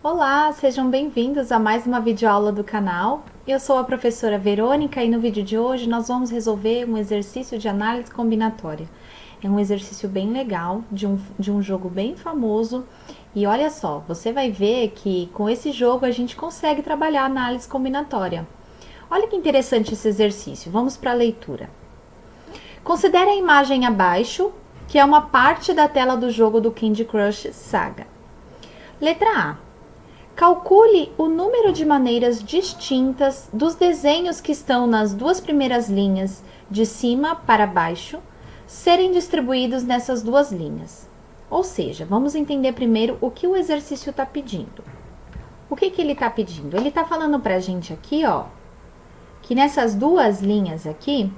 Olá, sejam bem-vindos a mais uma videoaula do canal. Eu sou a professora Verônica e no vídeo de hoje nós vamos resolver um exercício de análise combinatória. É um exercício bem legal, de um jogo bem famoso. E olha só, você vai ver que com esse jogo a gente consegue trabalhar a análise combinatória. Olha que interessante esse exercício, vamos para a leitura. Considere a imagem abaixo, que é uma parte da tela do jogo do Candy Crush Saga. Letra A. Calcule o número de maneiras distintas dos desenhos que estão nas duas primeiras linhas, de cima para baixo, serem distribuídos nessas duas linhas. Ou seja, vamos entender primeiro o que o exercício está pedindo. O que ele está pedindo? Ele está falando para a gente aqui, ó, que nessas duas linhas aqui,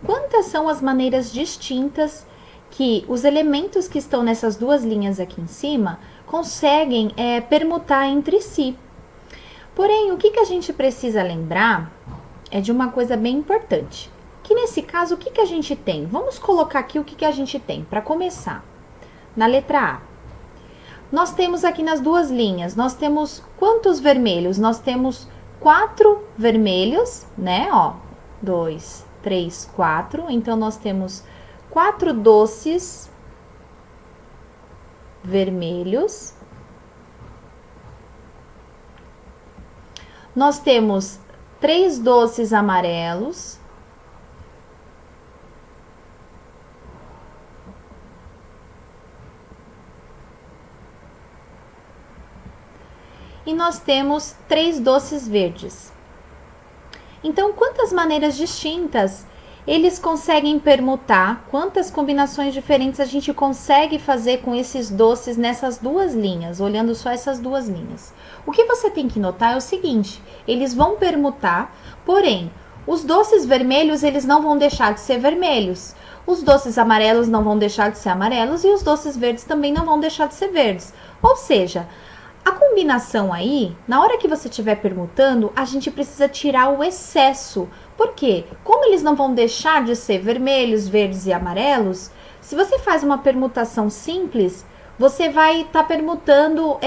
quantas são as maneiras distintas que os elementos que estão nessas duas linhas aqui em cima conseguem permutar entre si. Porém, o que a gente precisa lembrar é de uma coisa bem importante. Que nesse caso, o que a gente tem? Vamos colocar aqui o que a gente tem para começar. Na letra A. Nós temos aqui nas duas linhas, nós temos quantos vermelhos? Nós temos 4 vermelhos, né? Ó, 2, 3, 4. Então, nós temos 4 doces vermelhos. Nós temos 3 doces amarelos. E nós temos 3 doces verdes. Então, quantas maneiras distintas eles conseguem permutar? Quantas combinações diferentes a gente consegue fazer com esses doces nessas duas linhas, olhando só essas duas linhas? O que você tem que notar é o seguinte, eles vão permutar, porém, os doces vermelhos, eles não vão deixar de ser vermelhos. Os doces amarelos não vão deixar de ser amarelos e os doces verdes também não vão deixar de ser verdes. Ou seja, a combinação aí, na hora que você estiver permutando, a gente precisa tirar o excesso. Por quê? Como eles não vão deixar de ser vermelhos, verdes e amarelos, se você faz uma permutação simples, você vai estar permutando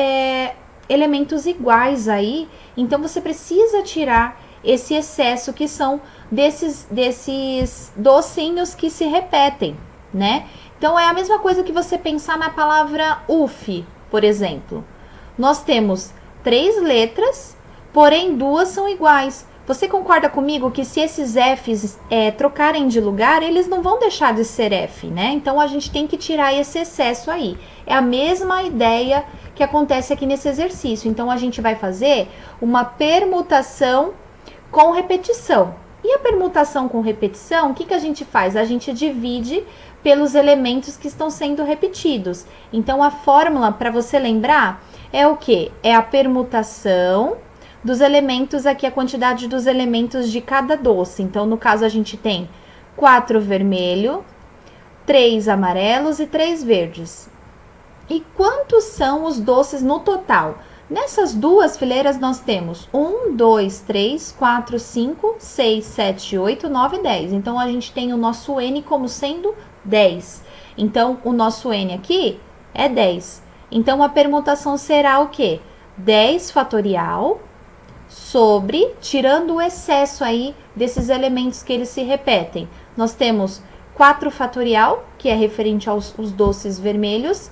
elementos iguais aí. Então, você precisa tirar esse excesso que são desses docinhos que se repetem, né? Então, é a mesma coisa que você pensar na palavra UF, por exemplo. Nós temos 3 letras, porém 2 são iguais. Você concorda comigo que se esses Fs trocarem de lugar, eles não vão deixar de ser F, né? Então, a gente tem que tirar esse excesso aí. É a mesma ideia que acontece aqui nesse exercício. Então, a gente vai fazer uma permutação com repetição. E a permutação com repetição, o que a gente faz? A gente divide pelos elementos que estão sendo repetidos. Então, a fórmula, para você lembrar, é o quê? É a permutação dos elementos aqui, a quantidade dos elementos de cada doce. Então, no caso, a gente tem 4 vermelho, 3 amarelos e 3 verdes. E quantos são os doces no total? Nessas duas fileiras, nós temos 1, 2, 3, 4, 5, 6, 7, 8, 9, 10. Então, a gente tem o nosso N como sendo 10. Então, o nosso N aqui é 10. Então, a permutação será o quê? 10 fatorial sobre, tirando o excesso aí desses elementos que eles se repetem. Nós temos 4 fatorial, que é referente aos doces vermelhos,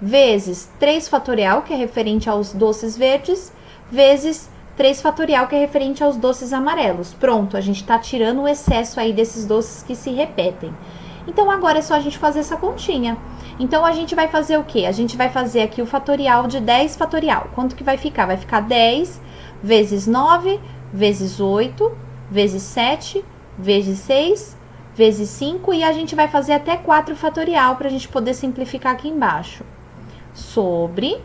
vezes 3 fatorial, que é referente aos doces verdes, vezes 3 fatorial, que é referente aos doces amarelos. Pronto, a gente está tirando o excesso aí desses doces que se repetem. Então, agora é só a gente fazer essa continha. Então, a gente vai fazer o quê? A gente vai fazer aqui o fatorial de 10 fatorial. Quanto que vai ficar? Vai ficar 10 vezes 9, vezes 8, vezes 7, vezes 6, vezes 5. E a gente vai fazer até 4 fatorial para a gente poder simplificar aqui embaixo. Sobre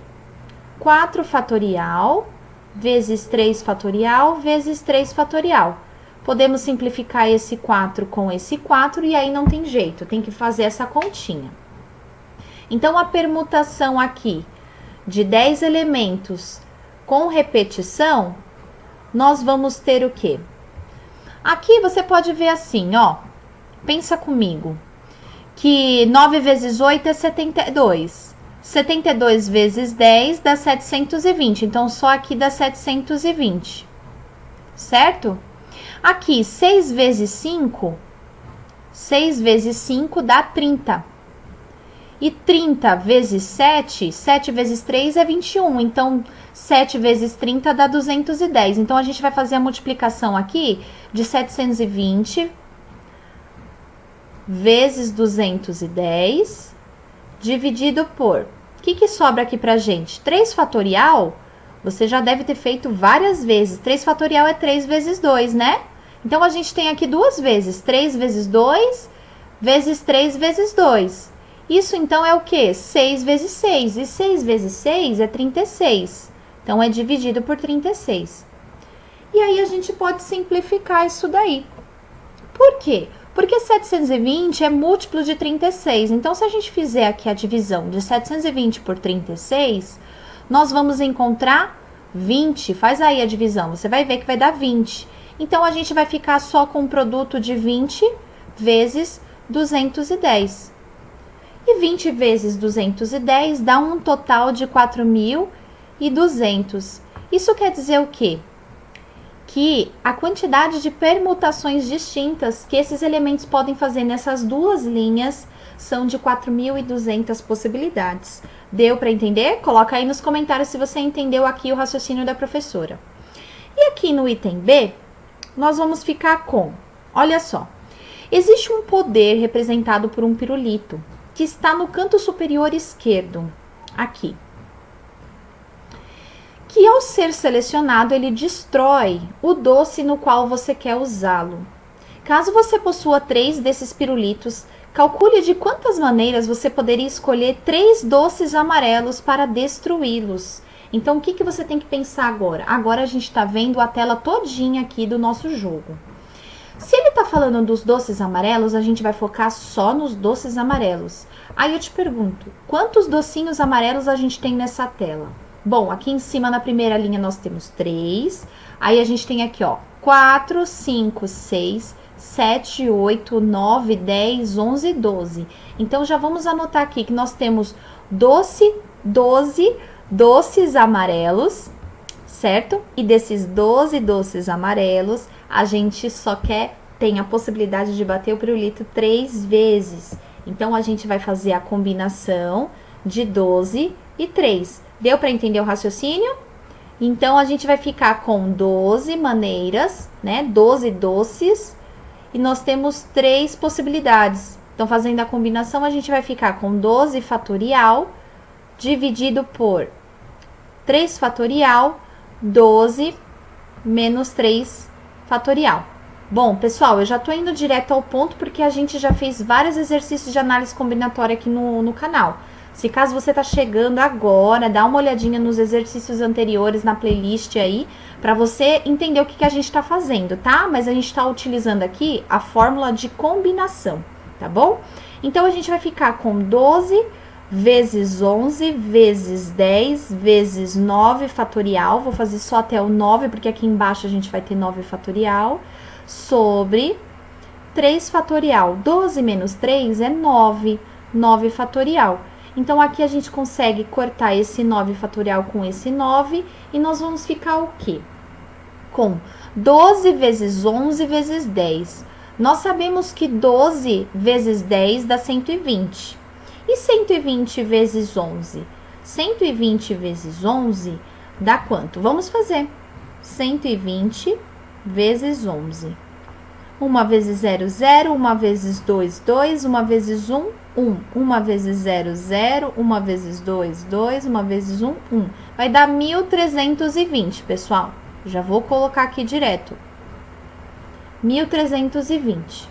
4 fatorial vezes 3 fatorial vezes 3 fatorial. Podemos simplificar esse 4 com esse 4 e aí não tem jeito, tem que fazer essa continha. Então, a permutação aqui de 10 elementos com repetição, nós vamos ter o quê? Aqui você pode ver assim, ó, pensa comigo, que 9 vezes 8 é 72. 72 vezes 10 dá 720, então só aqui dá 720, certo? Aqui, 6 vezes 5 dá 30. E 30 vezes 7 vezes 3 é 21, então 7 vezes 30 dá 210. Então, a gente vai fazer a multiplicação aqui de 720 vezes 210, dividido por... O que sobra aqui pra gente? 3 fatorial, você já deve ter feito várias vezes. 3 fatorial é 3 vezes 2, né? Então, a gente tem aqui duas vezes. 3 vezes 2 vezes 3 vezes 2. Isso, então, é o quê? 6 vezes 6. E 6 vezes 6 é 36. Então, é dividido por 36. E aí, a gente pode simplificar isso daí. Por quê? Porque 720 é múltiplo de 36. Então, se a gente fizer aqui a divisão de 720 por 36, nós vamos encontrar 20. Faz aí a divisão, você vai ver que vai dar 20. Então, a gente vai ficar só com o produto de 20 vezes 210. E 20 vezes 210 dá um total de 4.200. Isso quer dizer o quê? Que a quantidade de permutações distintas que esses elementos podem fazer nessas duas linhas são de 4.200 possibilidades. Deu para entender? Coloca aí nos comentários se você entendeu aqui o raciocínio da professora. E aqui no item B, nós vamos ficar com, olha só, existe um poder representado por um pirulito, que está no canto superior esquerdo, aqui. Que ao ser selecionado, ele destrói o doce no qual você quer usá-lo. Caso você possua 3 desses pirulitos, calcule de quantas maneiras você poderia escolher 3 doces amarelos para destruí-los. Então, o que você tem que pensar agora? Agora a gente está vendo a tela todinha aqui do nosso jogo. Se ele está falando dos doces amarelos, a gente vai focar só nos doces amarelos. Aí eu te pergunto, quantos docinhos amarelos a gente tem nessa tela? Bom, aqui em cima na primeira linha nós temos 3. Aí a gente tem aqui, ó, 4, 5, 6, 7, 8, 9, 10, 11, 12. Então, já vamos anotar aqui que nós temos 12 doces amarelos, certo? E desses 12 doces amarelos, a gente só tem a possibilidade de bater o pirulito 3 vezes. Então, a gente vai fazer a combinação de 12 e 3. Deu para entender o raciocínio? Então, a gente vai ficar com 12 maneiras, né? 12 doces. E nós temos 3 possibilidades. Então, fazendo a combinação, a gente vai ficar com 12 fatorial dividido por 3 fatorial, 12 menos 3 fatorial. Bom, pessoal, eu já tô indo direto ao ponto porque a gente já fez vários exercícios de análise combinatória aqui no canal. Se caso você tá chegando agora, dá uma olhadinha nos exercícios anteriores na playlist aí, para você entender o que a gente tá fazendo, tá? Mas a gente tá utilizando aqui a fórmula de combinação, tá bom? Então, a gente vai ficar com 12 vezes 11 vezes 10 vezes 9 fatorial. Vou fazer só até o 9, porque aqui embaixo a gente vai ter 9 fatorial, sobre 3 fatorial. 12 menos 3 é 9, 9 fatorial. Então, aqui a gente consegue cortar esse 9 fatorial com esse 9, e nós vamos ficar o quê? Com 12 vezes 11 vezes 10. Nós sabemos que 12 vezes 10 dá 120. E 120 vezes 11? 120 vezes 11 dá quanto? Vamos fazer. 120 vezes 11. 1 vezes 0, 0. 1 vezes 2, 2. 1 vezes 1, 1. 1 vezes 0, 0. 1 vezes 2, 2. 1 vezes 1, 1. Vai dar 1.320, pessoal. Já vou colocar aqui direto. 1.320.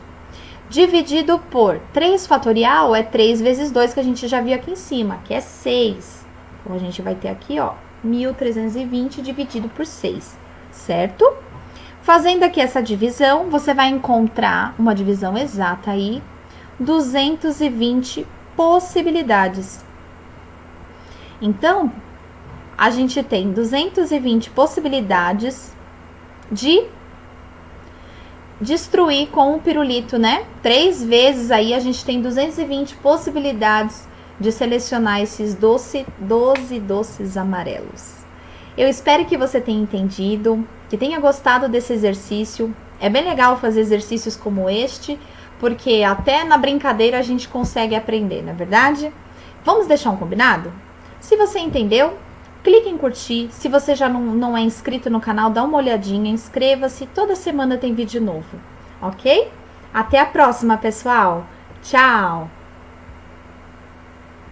Dividido por 3 fatorial é 3 vezes 2, que a gente já viu aqui em cima, que é 6. Então, a gente vai ter aqui, ó, 1.320 dividido por 6, certo? Fazendo aqui essa divisão, você vai encontrar uma divisão exata aí, 220 possibilidades. Então, a gente tem 220 possibilidades de destruir com o pirulito, né? 3 vezes aí a gente tem 220 possibilidades de selecionar esses 12 doces amarelos. Eu espero que você tenha entendido, que tenha gostado desse exercício. É bem legal fazer exercícios como este, porque até na brincadeira a gente consegue aprender, não é verdade? Vamos deixar um combinado? Se você entendeu, clique em curtir. Se você já não é inscrito no canal, dá uma olhadinha, inscreva-se. Toda semana tem vídeo novo, ok? Até a próxima, pessoal. Tchau!